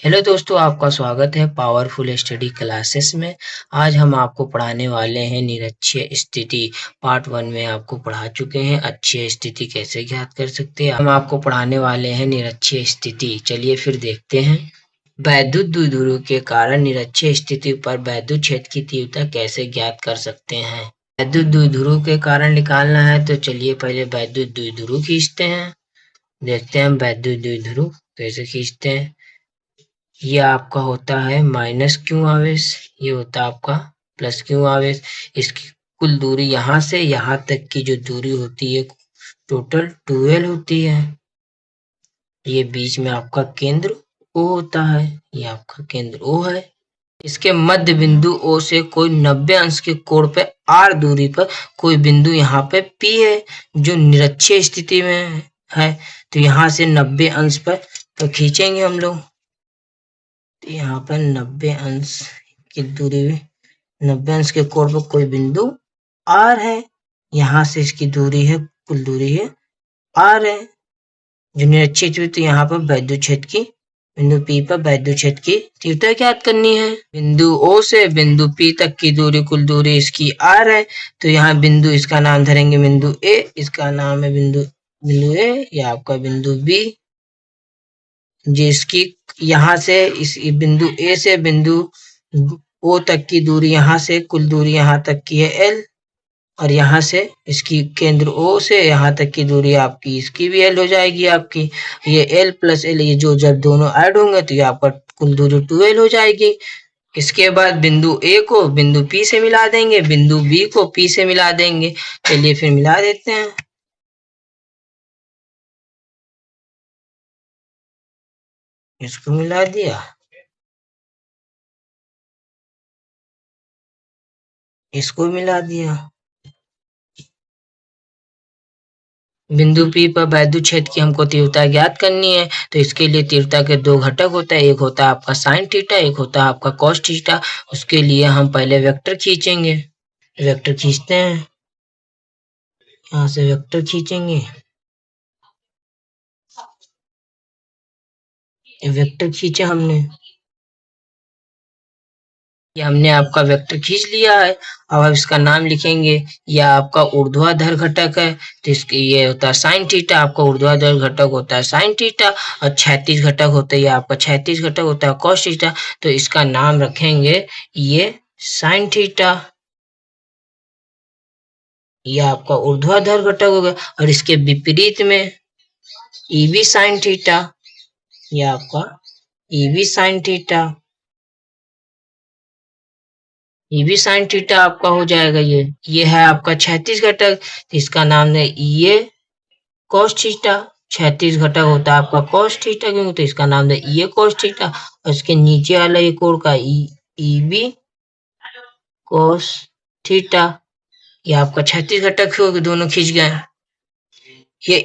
Hello दोस्तों, आपका स्वागत है पावरफुल स्टडी क्लासेस में। आज हम आपको पढ़ाने वाले हैं निरक्षीय स्थिति। पार्ट 1 में आपको पढ़ा चुके हैं अक्षीय स्थिति कैसे ज्ञात कर सकते हैं। हम आपको पढ़ाने वाले हैं निरक्षीय स्थिति। चलिए फिर देखते हैं। वैद्युत द्विध्रुव के कारण निरक्षीय स्थिति पर वैद्युत क्षेत्र की तीव्रता कैसे ज्ञात कर सकते हैं। वैद्युत द्विध्रुव के कारण निकालना है तो चलिए पहले वैद्युत द्विध्रुव खींचते हैं। देखते हैं हम वैद्युत द्विध्रुव कैसे खींचते हैं। ये आपका होता है माइनस क्यू आवेश, ये होता है आपका प्लस क्यू आवेश। इसकी कुल दूरी यहाँ से यहाँ तक की जो दूरी होती है टोटल 12 होती है। ये बीच में आपका केंद्र O होता है, ये आपका केंद्र O है। इसके मध्य बिंदु O से कोई 90 अंश के कोण पे R दूरी पर कोई बिंदु यहाँ पे P है जो निरक्षीय स्थिति में है। तो यहाँ से 90 अंश पर तो खींचेंगे हम लोग। यहाँ पर 90 अंश की दूरी, 90 अंश के कोण पर कोई बिंदु R है। यहाँ से इसकी दूरी है, कुल दूरी है R है जो निरक्षीय हुई। तो यहाँ पर वैद्युत क्षेत्र की बिंदु P पर वैद्युत क्षेत्र की तीव्रता ज्ञात करनी है। बिंदु O से बिंदु P तक की दूरी, कुल दूरी इसकी R है। तो यहाँ बिंदु, इसका नाम धरेंगे बिंदु A, इसका नाम है बिंदु A, या आपका बिंदु B, जिसकी यहाँ से इस बिंदु A से बिंदु O तक की दूरी, यहाँ से कुल दूरी यहाँ तक की है L, और यहाँ से इसकी केंद्र O से यहाँ तक की दूरी आपकी, इसकी भी L हो जाएगी आपकी। ये L प्लस L, ये जो जब दोनों ऐड होंगे तो ये आपका कुल दूरी 2L हो जाएगी। इसके बाद बिंदु A को बिंदु P से मिला देंगे, बिंदु B को P से मिला देंगे। चलिए फिर मिला देते हैं। इसको मिला दिया, इसको मिला दिया। बिंदु P पर वैद्युत क्षेत्र की हमको तीव्रता ज्ञात करनी है। तो इसके लिए तीव्रता के दो घटक होता है, एक होता है आपका साइन थीटा, एक होता है आपका कॉस थीटा। उसके लिए हम पहले वेक्टर खींचेंगे। वेक्टर खींचते हैं, यहाँ से वेक्टर खींचेंगे। वेक्टर खींचा हमने, ये हमने आपका वेक्टर खींच लिया है। अब इसका नाम लिखेंगे। यह आपका ऊर्ध्वाधर घटक है, तो इसके ये होता है साइन थीटा। आपका ऊर्ध्वाधर घटक होता है साइन थीटा, और क्षैतिज घटक होता है, ये आपका क्षैतिज घटक होता है कॉस थीटा। तो इसका नाम रखेंगे ये साइन थीटा। ये आपका ऊर्ध्वाधर घटक होगा। और इसके विपरीत में ई बी साइन थीटा, ये आपका ई बी साइन थीटा, ये भी साइन थीटा आपका हो जाएगा। ये है आपका क्षैतिज घटक, इसका नाम है ये कॉस थीटा। क्षैतिज घटक होता है आपका कॉस थीटा, क्योंकि तो इसका नाम है ये कॉस थीटा। और इसके नीचे वाला ये कोण का ई बी कॉस थीटा, ये आपका क्षैतिज घटक हो गए, दोनों खींच गए।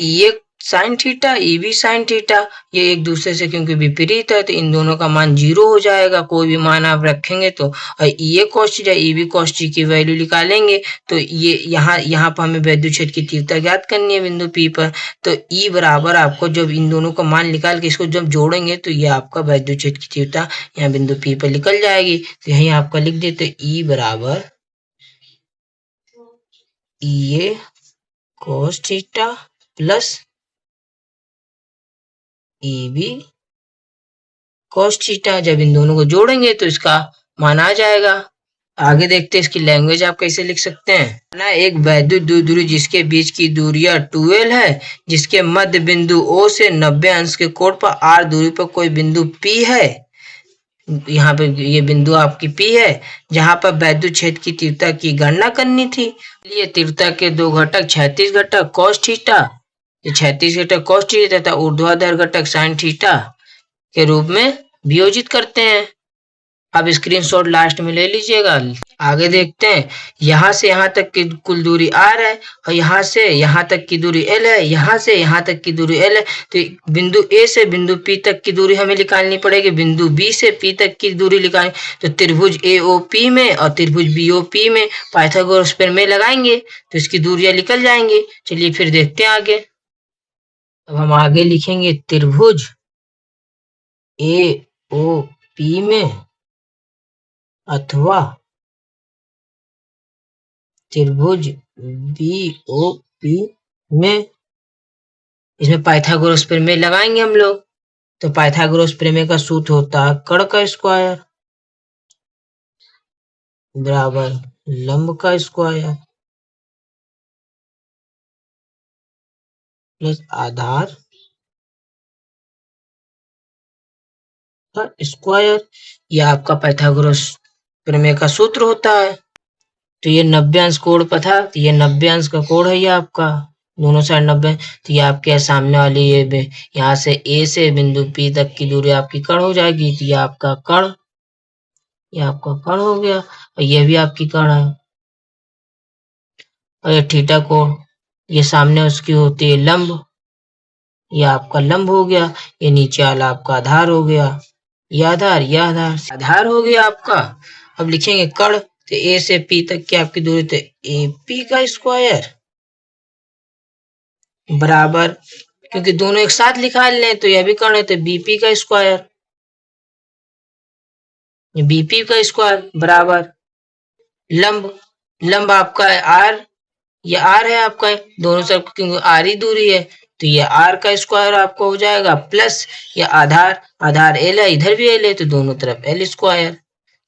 ये साइन थीटा, ये भी साइन थीटा, ये एक दूसरे से क्योंकि विपरीत है तो इन दोनों का मान 0 हो जाएगा। कोई भी मान आप रखेंगे तो ये कॉस थीटा, ये भी कॉस थीटा की वैल्यू निकालेंगे। तो ये यहाँ पर हमें वैद्युत क्षेत्र की तीव्रता ज्ञात करनी है बिंदु P पर। तो E बराबर आपको जब इन दोनों का मान निकाल के इसको जब जोड़ेंगे तो ये आपका वैद्युत क्षेत्र की तीव्रता यहाँ बिंदु P पर निकल जाएगी। तो यही आपका लिख देते E बराबर ये cos theta plus A B cos theta. जब इन दोनों को जोड़ेंगे तो इसका मान आ जाएगा। आगे देखते हैं इसकी लैंग्वेज आप कैसे लिख सकते हैं ना। एक वैद्युत द्विध्रुव जिसके बीच की दूरियां 2L है, जिसके मध्य बिंदु O से 90 अंश के कोण पर R दूरी पर कोई बिंदु P है। यहाँ पे ये बिंदु आपकी P है, जहां पर वैद्युत क्षेत्र की तीव्रता की गणना करनी थी। ये तीव्रता के दो घटक, क्षैतिज घटक कॉस थीटा, क्षैतिज घटक कॉस थीटा तथा ऊर्ध्वाधर घटक साइन थीटा के रूप में वियोजित करते हैं। अब स्क्रीनशॉट लास्ट में ले लीजिएगा। आगे देखते हैं। यहाँ से यहाँ तक की कुल दूरी R है, और यहाँ से यहाँ तक की दूरी L है, यहाँ से यहाँ तक की दूरी L है। तो बिंदु A से बिंदु P तक की दूरी हमें निकालनी पड़ेगी, बिंदु B से P तक की दूरी निकालनी। तो त्रिभुज AOP में और त्रिभुज BOP में पाइथागोरस प्रमेय लगाएंगे तो इसकी दूरियां निकल जाएंगी। चलिए फिर देखते हैं आगे। अब हम आगे लिखेंगे त्रिभुज ओ पी में अथवा त्रिभुज बी ओ पी में, इसमें पाइथागोरस प्रमेय लगाएंगे हम लोग। तो पाइथागोरस प्रमेय का सूत्र होता है कर्ण का स्क्वायर बराबर लंब का स्क्वायर प्लस आधार का स्क्वायर। यह आपका पाइथागोरस प्रमेय का सूत्र होता है। तो ये 90 अंश कोण पर था, तो ये 90 अंश का कोण है, ये आपका दोनों साइड 90। तो ये आपके सामने वाली ये यहाँ से ए से बिंदु पी तक की दूरी आपकी कर्ण हो जाएगी। तो ये आपका कर्ण, ये आपका कर्ण हो गया और ये भी आपकी कर्ण है। और ये थीटा कोण, ये सामने उसकी होती है लंब, ये आपका लंब हो गया। ये नीचे वाला आपका आधार हो गया, ये आधार, ये आधार, आधार हो गया आपका। अब लिखेंगे कर्ण, तो ए से पी तक की आपकी दूरी, तो ए पी का स्क्वायर बराबर, क्योंकि दोनों एक साथ निकाल लें तो यह भी कर्ण है, तो बीपी का स्क्वायर, बीपी का स्क्वायर बराबर लंब, लंब आपका है आर, ये आर है आपका, दोनों सब क्योंकि आर ही दूरी है, तो ये आर का स्क्वायर आपको हो जाएगा प्लस ये आधार, आधार एल है, इधर भी एल है, तो दोनों तरफ एल स्क्वायर,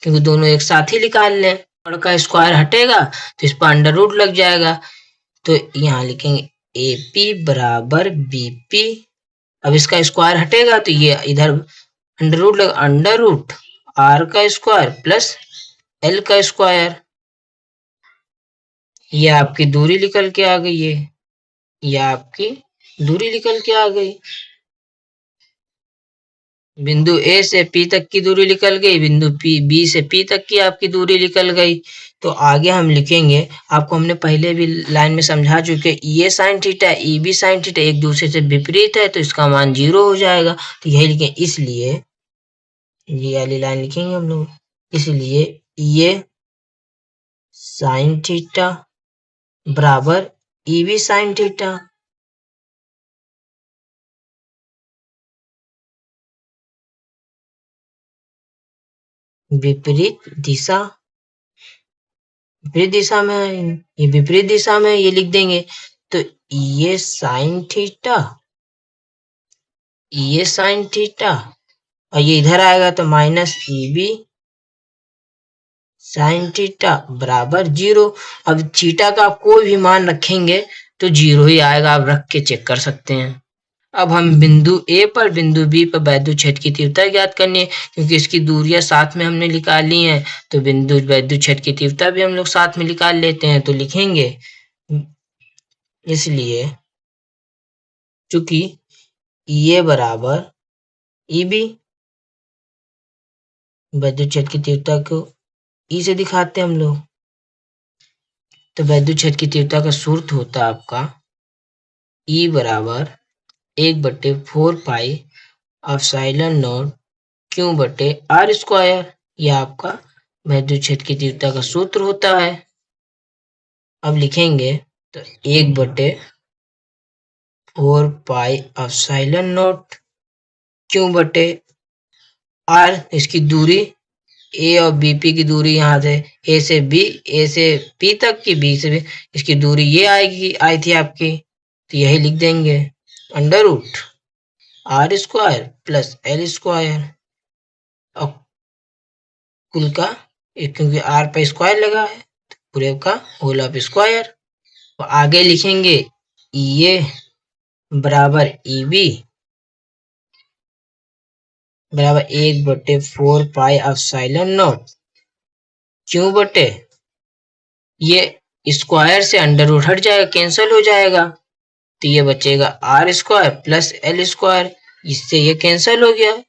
क्योंकि दोनों एक साथ ही निकाल लें। कर्ण का स्क्वायर हटेगा तो इस पर अंडर रूट लग जाएगा, तो यहाँ लिखेंगे ए पी बराबर बी पी। अब इसका स्क्वायर हटेगा तो ये इधर अंडर रूट लगा, अंडर रूट आर का स्क्वायर प्लस एल का स्क्वायर। ये आपकी दूरी निकल के आ गई है, ये आपकी दूरी निकल के आ गई। बिंदु ए से पी तक की दूरी निकल गई, बिंदु पी बी से पी तक की आपकी दूरी निकल गई। तो आगे हम लिखेंगे, आपको हमने पहले भी लाइन में समझा चुके, ये sine theta E B sine theta एक दूसरे से विपरीत है, तो इसका मान 0 हो जाएगा। तो यही लिखें, इसलिए ये वाली लाइन लिखेंगे हम लोग, इसलिए ये साइन थीटा बराबर ई बी साइन थीटा। विपरीत दिशा, विपरीत दिशा में है, ये विपरीत दिशा में ये लिख देंगे। तो ये साइन थीटा, ये साइन थीटा, और ये इधर आएगा तो minus E B sine theta बराबर 0। अब थीटा का कोई भी मान रखेंगे तो 0 ही आएगा, आप रख के चेक कर सकते हैं। अब हम बिंदु ए पर बिंदु बी पर वैद्युत क्षेत्र की तीव्रता ज्ञात करनी है, क्योंकि इसकी दूरियां साथ में हमने निकाली हैं, तो बिंदु वैद्युत क्षेत्र की तीव्रता भी हम लोग साथ में निकाल लेते हैं। तो लिखेंगे, इसलिए चूंकि ये बराबर ई बी, वैद्युत क्षेत्र की तीव्रता को ई से दिखाते हैं हम लोग, तो वैद्युत क्षेत्र की तीव्रता का सूत्र होता है आपका ई बराबर 1/4 पाई एप्सिलॉन नॉट क्यू बटे आर स्क्वायर। यह आपका वैद्युत क्षेत्र की तीव्रता का सूत्र होता है। अब लिखेंगे तो 1/4 पाई एप्सिलॉन नॉट क्यू बटे आर, इसकी दूरी ए और बीपी की दूरी, यहाँ से ए से बी, ए से पी तक की, बी से बी, इसकी दूरी ये आएगी, आई थी आपकी, तो यही लिख देंगे under root R square plus L square, और कुल का क्योंकि आर पे स्क्वायर लगा है तो पूरे का होल ऑफ स्क्वायर। तो आगे लिखेंगे ये बराबर ई बी बराबर 1/4 पाई एप्सिलॉन नॉट क्यू बटे, ये स्क्वायर से अंडर रूट हट जाएगा, कैंसिल हो जाएगा, तो ये बचेगा R square plus L square, इससे ये कैंसिल हो गया, तो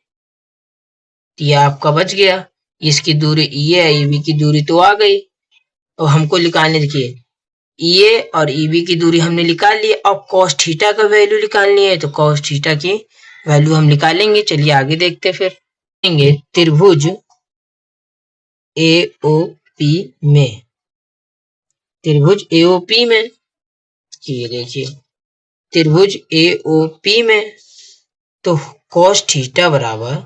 ये आपका बच गया। इसकी दूरी ये है, ईबी की दूरी तो आ गई, और हमको निकालने, देखिए ये और ईबी की दूरी हमने निकाल ली। अब कॉस थीटा का वैल्यू निकालनी है, तो कॉस थीटा की वैल्यू हम निकालेंगे। चलिए आगे देखते फिर। त्रिभुज एओपी में, त्रिभुज एओपी में, ये देखिए त्रिभुज एओपी में, तो कॉस थीटा बराबर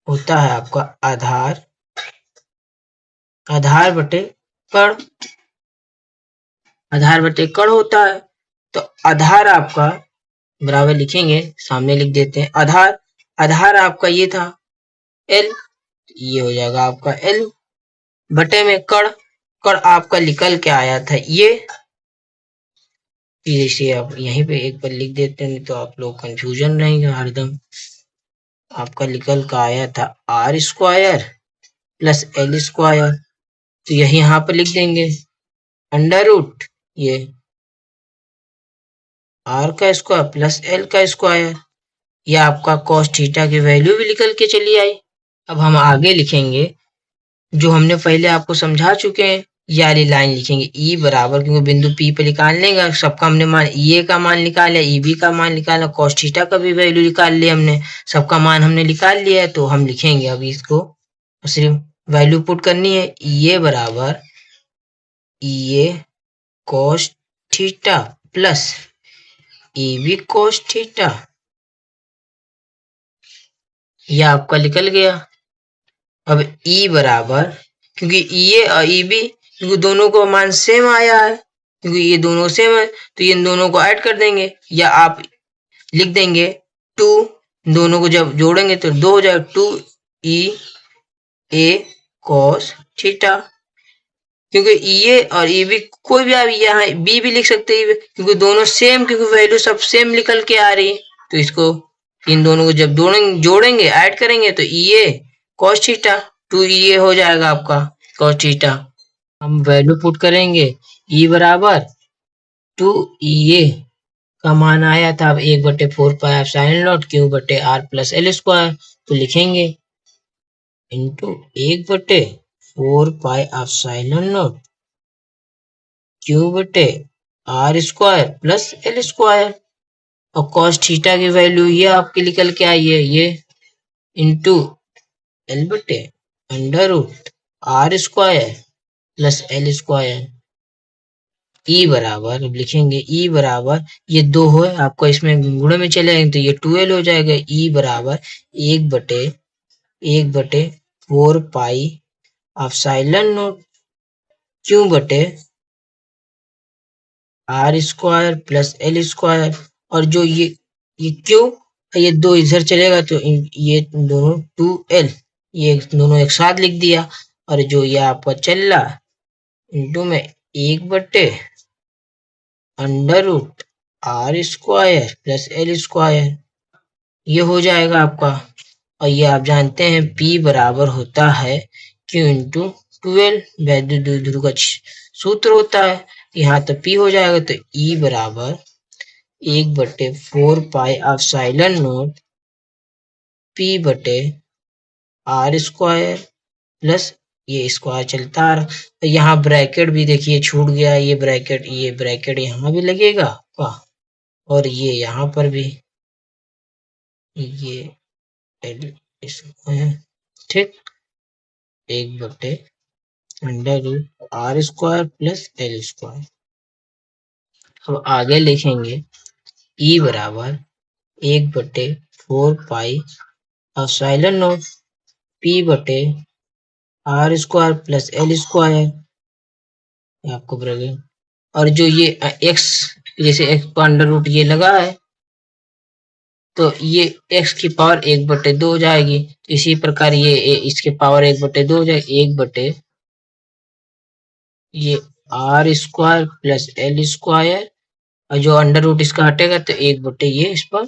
होता है आपका आधार बटे कण, आधार बटे कण होता है। तो आधार आपका बराबर लिखेंगे, सामने लिख देते हैं आधार आपका ये था L, ये हो जाएगा आपका L बटे में कण आपका निकल के आया था ये, इसे आप यहीं पे एक बार लिख देते हैं, नहीं तो आप लोग कंफ्यूजन रहेंगे हरदम। आपका निकल का आया था R square plus L square, तो यही यहाँ पर लिख देंगे अंडर रूट ये R का स्क्वायर प्लस L का स्क्वायर, ये आपका cos थीटा की वैल्यू भी निकल के चली आई। अब हम आगे लिखेंगे जो हमने पहले आपको समझा चुके हैं, ये वाली लाइन लिखेंगे E बराबर, क्योंकि बिंदु P पे निकाल लेंगे, सबका हमने मान E का मान निकाला, EB का मान निकाला, cos थीटा का भी वैल्यू निकाल लिया हमने, सबका मान हमने निकाल लिया है। तो हम लिखेंगे अभी इसको सिर्फ वैल्यू पुट करनी है, ये बराबर ये cos theta plus EB cos theta, ये आपका निकल गया। अब E बराबर, क्योंकि EA और EB क्योंकि दोनों को मान सेम आया है, क्योंकि ये दोनों सेम है तो ये दोनों को ऐड कर देंगे, या आप लिख देंगे 2, दोनों को जब जोड़ेंगे तो 2 हो जाएगा 2EA cos थीटा, क्योंकि EA और EB कोई भी आप यहाँ B भी लिख सकते हैं क्योंकि दोनों सेम, क्योंकि वैल्यू सब सेम निकल के आ रही है। तो इसको इन दोनों को जब जोड़ेंगे ऐड करेंगे तो EA cos थीटा 2EA हो जाएगा आपका cos थीटा। हम वैल्यू पुट करेंगे E बराबर 2EA का मान आया था अब 1/4 पाई एप्सिलॉन नॉट Q बटे R प्लस L स्क्वायर, तो लिखेंगे into 1/4 pi epsilon naught Q बटे R square plus L square, और cos थीटा की वैल्यू ये आपके निकल के आई है, ये इंटू L बटे under root R square plus L square. E बराबर, अब लिखेंगे E बराबर, ये 2 हो आपको इसमें गुणे में चले आएंगे तो ये 2L हो जाएगा। E बराबर 1/4 पाई एप्सिलॉन नॉट Q बटे R square plus L square, और जो ये Q ये 2 इधर चलेगा तो ये दोनों 2L, ये दोनों एक साथ लिख दिया, और जो ये आपका चल रहा इंटू में one by under root R square plus L square, ये हो जाएगा आपका। और ये आप जानते हैं P बराबर होता है Q इंटू 2L, वैद्युत द्विध्रुव का सूत्र होता है, यहाँ तो P हो जाएगा। तो E बराबर 1/4 पाई एप्सिलॉन नॉट P बटे R स्क्वायर प्लस ये स्क्वायर चलता आ रहा, तो यहाँ ब्रैकेट भी देखिए छूट गया, ये ब्रैकेट यहाँ भी लगेगा वाह, और ये यहाँ पर भी ये L स्क्वायर, ठीक, one by under root R square plus L square. अब आगे लिखेंगे E बराबर 1/4 पाई एप्सिलॉन नॉट P बटे R square plus L square आपको बराबर, और जो ये x, जैसे x का अंडर रूट ये लगा है तो ये x की पावर 1/2 हो जाएगी, इसी प्रकार ये इसके पावर 1/2 हो जाएगी, 1/, ये R square plus L square, और जो अंडर रूट इसका हटेगा तो 1/, ये इस पर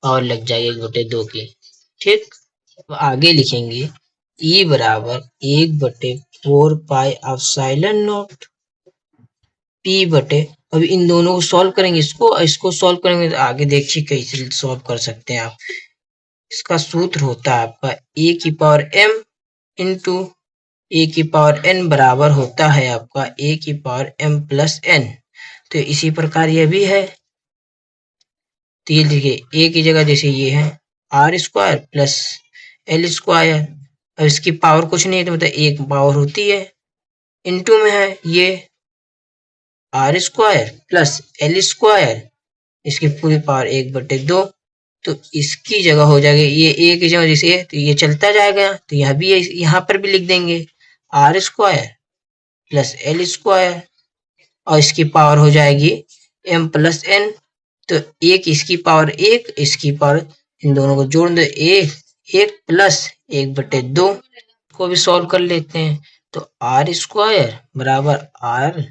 पावर लग जाएगी 1/2 की, ठीक। अब आगे लिखेंगे E बराबर 1/4 पाई एप्सिलॉन नॉट P बटे, अब इन दोनों को सॉल्व करेंगे, इसको सॉल्व करेंगे तो आगे देखिए कैसे सॉल्व कर सकते हैं आप। इसका सूत्र होता है आपका A की पावर M इंटू A की पावर N बराबर होता है आपका A की पावर M प्लस N, तो इसी प्रकार यह भी है। तो ये देखिए A की जगह जैसे ये है R square plus L square, अब इसकी पावर कुछ नहीं है तो मतलब एक पावर होती है, इनटू में है ये R square plus L square, इसकी पूरी पावर 1/2, तो इसकी जगह हो जाएगी ये ए की जगह जैसे तो ये चलता जाएगा, तो यह भी यहाँ पर भी लिख देंगे R square plus L square और इसकी पावर हो जाएगी एम प्लस एन। तो एक इसकी पावर एक, इसकी पावर, इन दोनों को जोड़ दो, एक प्लस 1/2 को भी सॉल्व कर लेते हैं। तो आर स्क्वायर बराबर आर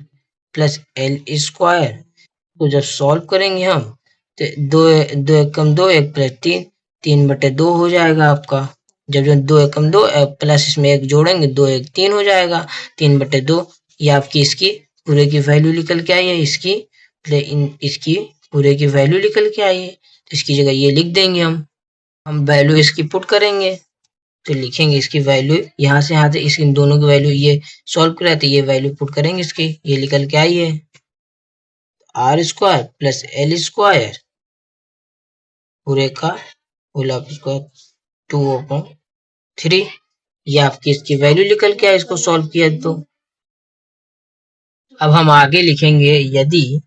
प्लस एल स्क्वायर को जब सॉल्व करेंगे हम तो दो दो एकम दो, एक प्लस तीन, 3/2 हो जाएगा आपका। जब दो एकम दो प्लस इसमें एक जोड़ेंगे, 2 एक 3 हो जाएगा, 3/2। ये आपकी इसकी पूरे की वैल्यू निकल के आई है, इसकी पूरे की वैल्यू निकल के आई है। तो इसकी जगह ये लिख देंगे हम वैल्यू इसकी पुट करेंगे, तो लिखेंगे इसकी वैल्यू यहाँ से इस इन दोनों की वैल्यू ये सॉल्व करा तो ये वैल्यू पुट करेंगे इसकी, ये निकल के आई है R square plus L square पूरे का होल स्क्वायर 2/3। ये आपकी इसकी वैल्यू निकल के आई इसको सॉल्व किया तो। अब हम आगे लिखेंगे यदि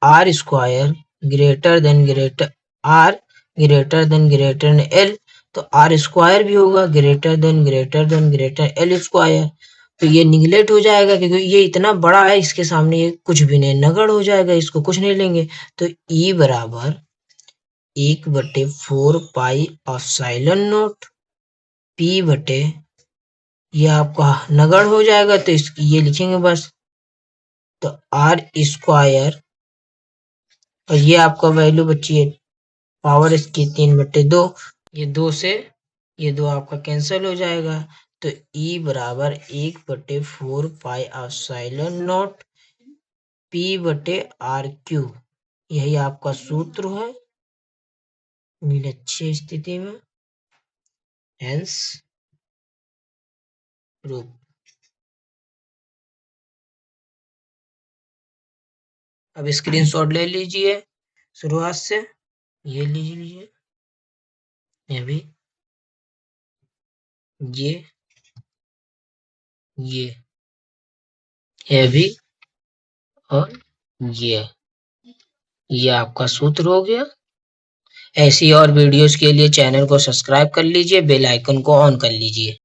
R square greater than L, तो आर स्क्वायर भी होगा ग्रेटर देन एल स्क्वायर। तो ये निगलेक्ट हो जाएगा क्योंकि ये इतना बड़ा है, इसके सामने ये कुछ भी नहीं, नगण्य हो जाएगा, इसको कुछ नहीं लेंगे। तो ई बराबर 1/4 पाई एप्सिलॉन नॉट पी बटे, ये आपका नगण्य हो जाएगा तो ये लिखेंगे बस। तो आर स्क्वायर और ये आपका वैल्यू बची है पावर इसकी 3/2, ये 2 से ये 2 आपका कैंसिल हो जाएगा। तो ई बराबर 1/4 पाई एप्सिलॉन नॉट पी बटे आर क्यू, यही आपका सूत्र है निरक्षीय स्थिति में, हेंस प्रूफ। अब स्क्रीनशॉट ले लीजिए शुरुआत से, ये लीजिए, ये भी, ये भी और ये आपका सूत्र हो गया। ऐसी और वीडियोस के लिए चैनल को सब्सक्राइब कर लीजिए, बेल आइकन को ऑन कर लीजिए।